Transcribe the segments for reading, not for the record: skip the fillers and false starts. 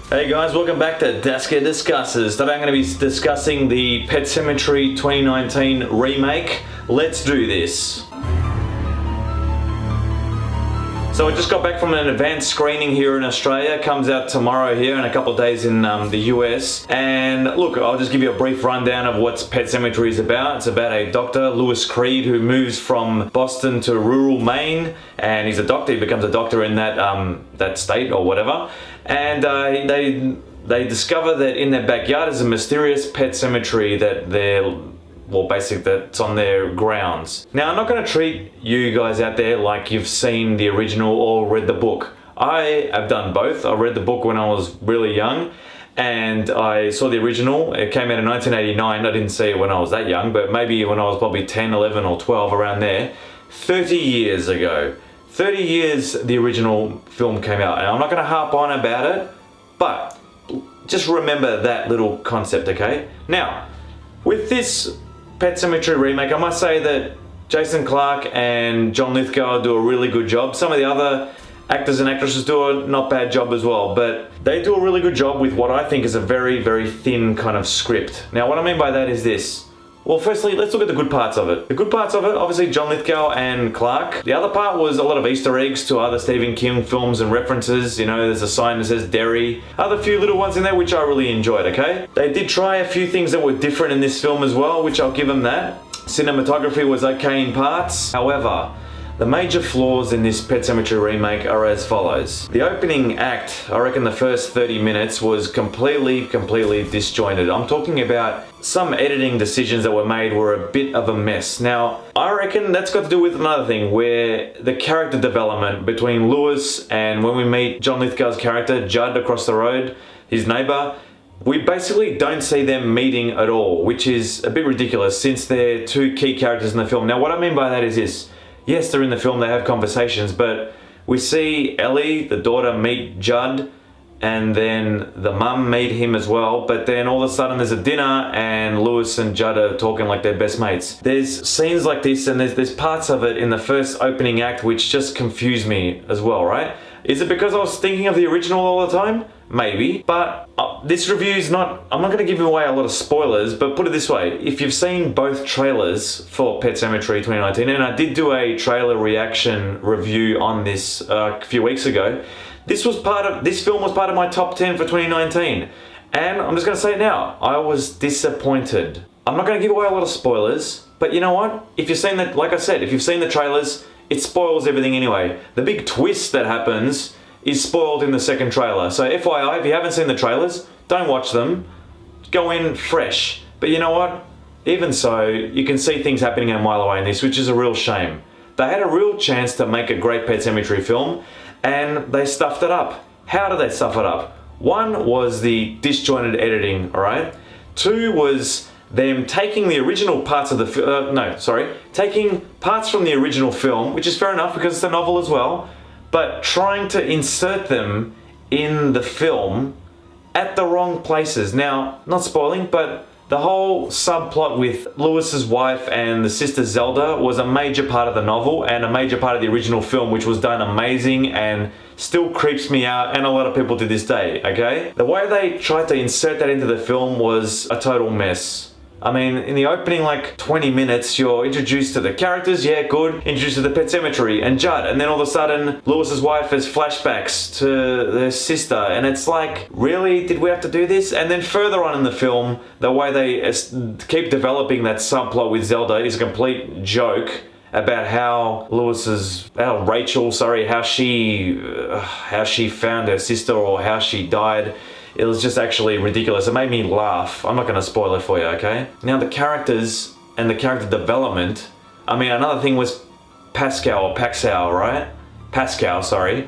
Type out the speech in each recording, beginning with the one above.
Hey guys, welcome back to Daska Discusses. Today I'm going to be discussing the Pet Sematary 2019 remake. Let's do this. So I just got back from an advanced screening here in Australia. Comes out tomorrow here and a couple of days in the US. And look, I'll just give you a brief rundown of what Pet Sematary is about. It's about a doctor, Lewis Creed, who moves from Boston to rural Maine, and he's a doctor. He becomes a doctor in that state or whatever. And they discover that in their backyard is a mysterious pet cemetery that basically that's on their grounds. Now, I'm not going to treat you guys out there like you've seen the original or read the book. I have done both. I read the book when I was really young, and I saw the original. It came out in 1989. I didn't see it when I was that young, but maybe when I was probably 10, 11 or 12, around there. 30 years ago. 30 years the original film came out, and I'm not going to harp on about it, but just remember that little concept, okay? Now, with this Pet Sematary remake, I must say that Jason Clarke and John Lithgow do a really good job. Some of the other actors and actresses do a not bad job as well, but they do a really good job with what I think is a very, very thin kind of script. Now, what I mean by that is this. Well, firstly, let's look at the good parts of it. The good parts of it, obviously John Lithgow and Clarke. The other part was a lot of Easter eggs to other Stephen King films and references. You know, there's a sign that says Derry. Other few little ones in there which I really enjoyed, okay? They did try a few things that were different in this film as well, which I'll give them that. Cinematography was okay in parts. However, the major flaws in this Pet Sematary remake are as follows. The opening act, I reckon the first 30 minutes was completely disjointed. I'm talking about some editing decisions that were made were a bit of a mess. Now, I reckon that's got to do with another thing, where the character development between Lewis and when we meet John Lithgow's character, Judd, across the road, his neighbor, we basically don't see them meeting at all, which is a bit ridiculous since they're two key characters in the film. Now, what I mean by that is this. Yes, they're in the film, they have conversations, but we see Ellie, the daughter, meet Judd, and then the mum meet him as well, but then all of a sudden there's a dinner and Lewis and Judd are talking like they're best mates. There's scenes like this, and there's parts of it in the first opening act which just confuse me as well, right? Is it because I was thinking of the original all the time? Maybe, but this review's not, I'm not going to give away a lot of spoilers, but put it this way, if you've seen both trailers for Pet Sematary 2019, and I did do a trailer reaction review on this a few weeks ago, this film was part of my top 10 for 2019, and I'm just going to say it now, I was disappointed. I'm not going to give away a lot of spoilers, but you know what? If you've seen that, like I said, if you've seen the trailers, it spoils everything anyway. The big twist that happens is spoiled in the second trailer. So FYI, if you haven't seen the trailers, don't watch them. Go in fresh. But you know what? Even so, you can see things happening a mile away in this, which is a real shame. They had a real chance to make a great Pet Sematary film, and they stuffed it up. How did they stuff it up? One was the disjointed editing, alright? Two was them taking the original parts of the taking parts from the original film, which is fair enough because it's a novel as well, but trying to insert them in the film at the wrong places. Now, not spoiling, but the whole subplot with Lewis's wife and the sister Zelda was a major part of the novel and a major part of the original film, which was done amazing and still creeps me out, and a lot of people to this day, okay? The way they tried to insert that into the film was a total mess. I mean, in the opening 20 minutes, you're introduced to the characters, yeah, good. Introduced to the Pet Sematary and Judd, and then all of a sudden, Lewis's wife has flashbacks to their sister, and it's like, really? Did we have to do this? And then further on in the film, the way they keep developing that subplot with Zelda is a complete joke about how Rachel, how she found her sister or how she died. It was just actually ridiculous. It made me laugh. I'm not going to spoil it for you, okay? Now, the characters and the character development. I mean, another thing was Paxcal, right? Paxcal, sorry.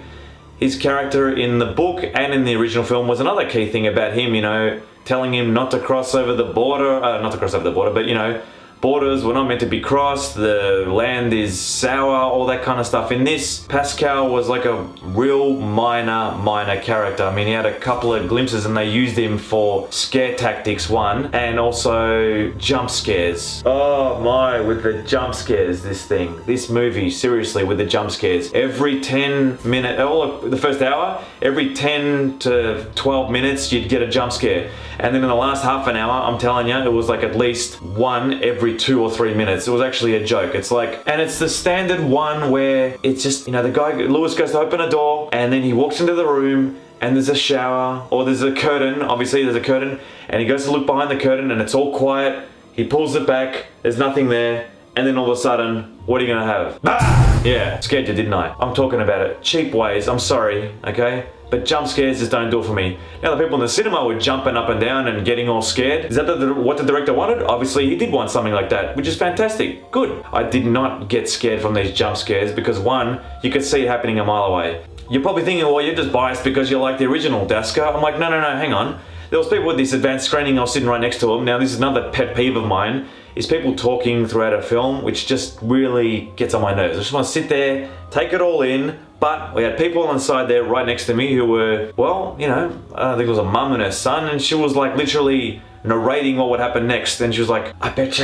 His character in the book and in the original film was another key thing about him, you know, telling him not to cross over the border, but, you know, borders were not meant to be crossed, the land is sour, all that kind of stuff. In this, Pascal was like a real minor character. I mean, he had a couple of glimpses and they used him for scare tactics, one, and also jump scares. Oh my, with the jump scares, this movie, seriously, with the jump scares. Every 10 minutes, the first hour, every 10 to 12 minutes, you'd get a jump scare. And then in the last half an hour, I'm telling you, it was like at least one every 2 or 3 minutes. It was actually a joke. It's like, and it's the standard one where it's just, you know, the guy, Lewis goes to open a door and then he walks into the room and there's a shower or there's a curtain. Obviously there's a curtain and he goes to look behind the curtain and it's all quiet. He pulls it back. There's nothing there. And then all of a sudden, what are you gonna have? Ah! Yeah, scared you, didn't I? I'm talking about it. Cheap ways, I'm sorry, okay? But jump scares just don't do it for me. Now the people in the cinema were jumping up and down and getting all scared. Is that what the director wanted? Obviously he did want something like that, which is fantastic. Good. I did not get scared from these jump scares because one, you could see it happening a mile away. You're probably thinking, well, you're just biased because you like the original, Daska. I'm like, no, hang on. There was people with this advanced screening, I was sitting right next to them. Now this is another pet peeve of mine, is people talking throughout a film, which just really gets on my nerves. I just want to sit there, take it all in, but we had people on the side there right next to me who were, well, you know, I think it was a mum and her son, and she was like literally narrating what would happen next, and she was like, I bet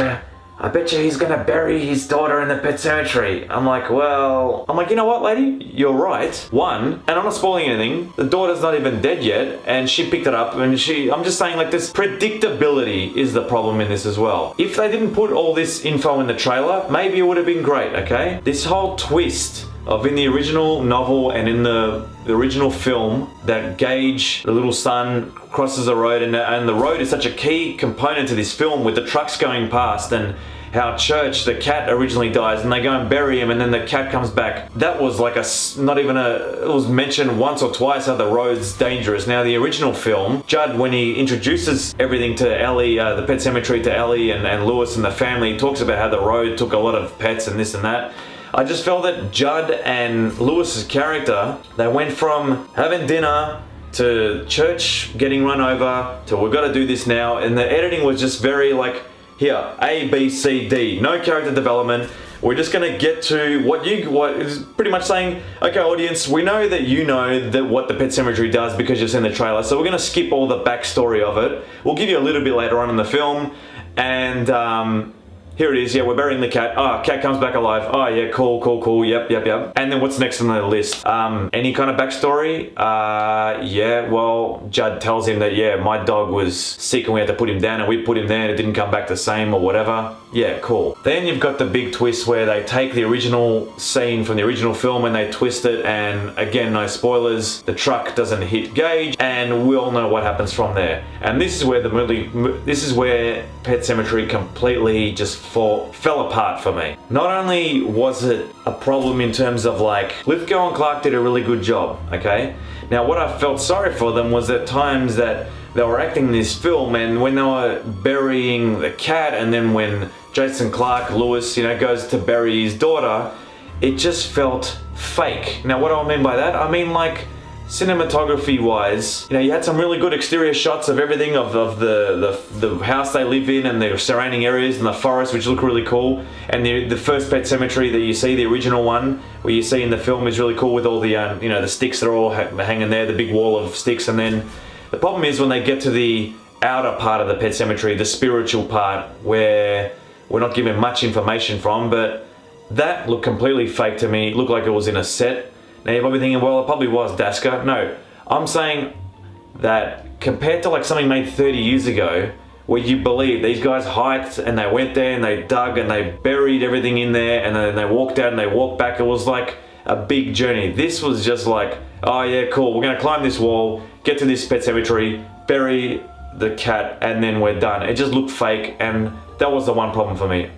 you he's gonna bury his daughter in the Pet Sematary. I'm like, you know what, lady? You're right. One, and I'm not spoiling anything, the daughter's not even dead yet, and she picked it up, and I'm just saying, like, this predictability is the problem in this as well. If they didn't put all this info in the trailer, maybe it would have been great, okay? This whole twist of in the original novel and in the original film that Gage, the little son, crosses the road, and the road is such a key component to this film with the trucks going past, and how Church, the cat, originally dies and they go and bury him and then the cat comes back. That was like it was mentioned once or twice how the road's dangerous. Now the original film, Judd, when he introduces everything to Ellie, the Pet Sematary to Ellie and Lewis and the family, he talks about how the road took a lot of pets and this and that. I just felt that Judd and Lewis's character, they went from having dinner to Church getting run over to we've got to do this now, and the editing was just very like, here, A, B, C, D, no character development. We're just gonna get to what is pretty much saying, okay, audience, we know that you know that what the Pet Sematary does because you've seen the trailer, so we're gonna skip all the backstory of it. We'll give you a little bit later on in the film, and here it is, yeah, we're burying the cat. Oh, cat comes back alive. Oh, yeah, cool, yep. And then what's next on the list? Any kind of backstory? Yeah, well, Judd tells him that, yeah, my dog was sick and we had to put him down and we put him there and it didn't come back the same or whatever. Yeah, cool. Then you've got the big twist where they take the original scene from the original film and they twist it, and again, no spoilers, the truck doesn't hit Gage and we all know what happens from there. And this is where Pet Sematary completely just fell apart for me. Not only was it a problem in terms of like, Lithgow and Clark did a really good job, okay? Now what I felt sorry for them was at times that they were acting in this film, and when they were burying the cat, and then when Jason Clarke, Lewis, you know, goes to bury his daughter, it just felt fake. Now what do I mean by that? I mean, like, cinematography wise, you know, you had some really good exterior shots of everything, of the house they live in and the surrounding areas and the forest, which look really cool. And the first Pet Sematary that you see, the original one where you see in the film, is really cool with all the you know, the sticks that are all hanging there, the big wall of sticks. And then the problem is when they get to the outer part of the Pet Sematary, the spiritual part, where we're not given much information from, but that looked completely fake to me. It looked like it was in a set. Now you're probably thinking, well, it probably was, Daska. No, I'm saying that compared to like something made 30 years ago, where you believe these guys hiked and they went there and they dug and they buried everything in there and then they walked out and they walked back, it was like a big journey. This was just like, oh yeah, cool, we're gonna climb this wall, get to this Pet Sematary, bury the cat, and then we're done. It just looked fake, and that was the one problem for me.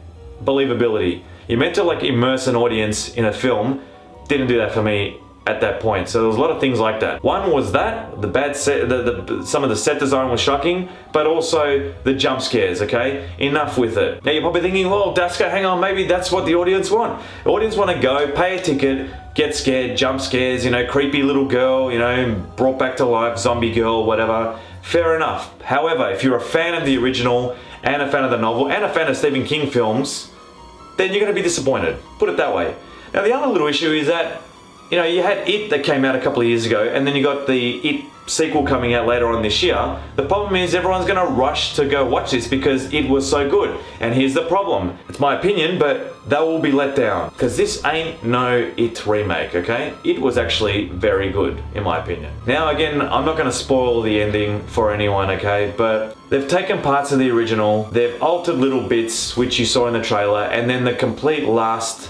Believability. You're meant to like immerse an audience in a film. Didn't do that for me at that point. So there was a lot of things like that. One was that the bad set, some of the set design was shocking, but also the jump scares. Okay, enough with it. Now you're probably thinking, well, Daska, hang on, maybe that's what the audience want. The audience want to go, pay a ticket, get scared, jump scares, you know, creepy little girl, you know, brought back to life, zombie girl, whatever. Fair enough. However, if you're a fan of the original and a fan of the novel, and a fan of Stephen King films, then you're going to be disappointed. Put it that way. Now the other little issue is that, you know, you had It that came out a couple of years ago, and then you got the It sequel coming out later on this year. The problem is everyone's going to rush to go watch this because it was so good. And here's the problem. It's my opinion, but they will be let down. Because this ain't no It remake, okay? It was actually very good, in my opinion. Now again, I'm not going to spoil the ending for anyone, okay? But they've taken parts of the original, they've altered little bits, which you saw in the trailer, and then the complete last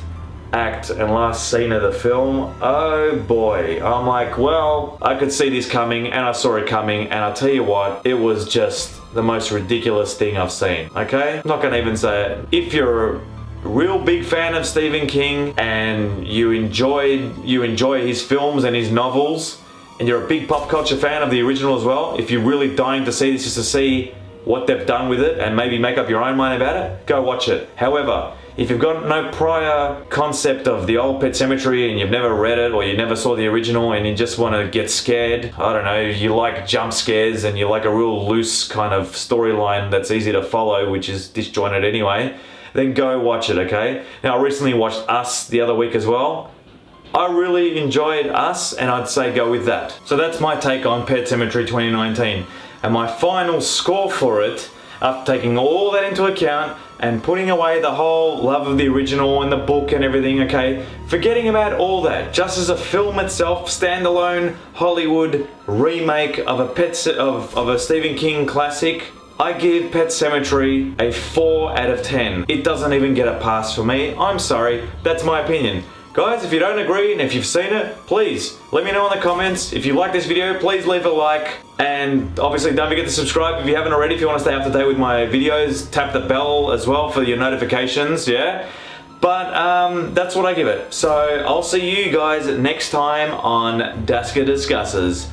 act and last scene of the film, oh boy, I'm like, well, I could see this coming, and I saw it coming, and I'll tell you what, it was just the most ridiculous thing I've seen, okay? I'm not gonna even say it. If you're a real big fan of Stephen King and you enjoy his films and his novels, and you're a big pop culture fan of the original as well, if you're really dying to see this just to see what they've done with it and maybe make up your own mind about it, go watch it. However, if you've got no prior concept of the old Pet Sematary and you've never read it or you never saw the original and you just want to get scared, I don't know, you like jump scares and you like a real loose kind of storyline that's easy to follow, which is disjointed anyway, then go watch it, okay? Now I recently watched Us the other week as well. I really enjoyed Us, and I'd say go with that. So that's my take on Pet Sematary 2019. And my final score for it, after taking all that into account and putting away the whole love of the original and the book and everything, okay, forgetting about all that, just as a film itself, standalone Hollywood remake of a Stephen King classic, I give Pet Sematary a 4 out of 10. It doesn't even get a pass for me. I'm sorry, that's my opinion. Guys, if you don't agree and if you've seen it, please let me know in the comments. If you like this video, please leave a like. And obviously don't forget to subscribe if you haven't already. If you want to stay up to date with my videos, tap the bell as well for your notifications, yeah? But that's what I give it. So I'll see you guys next time on Daska Discusses.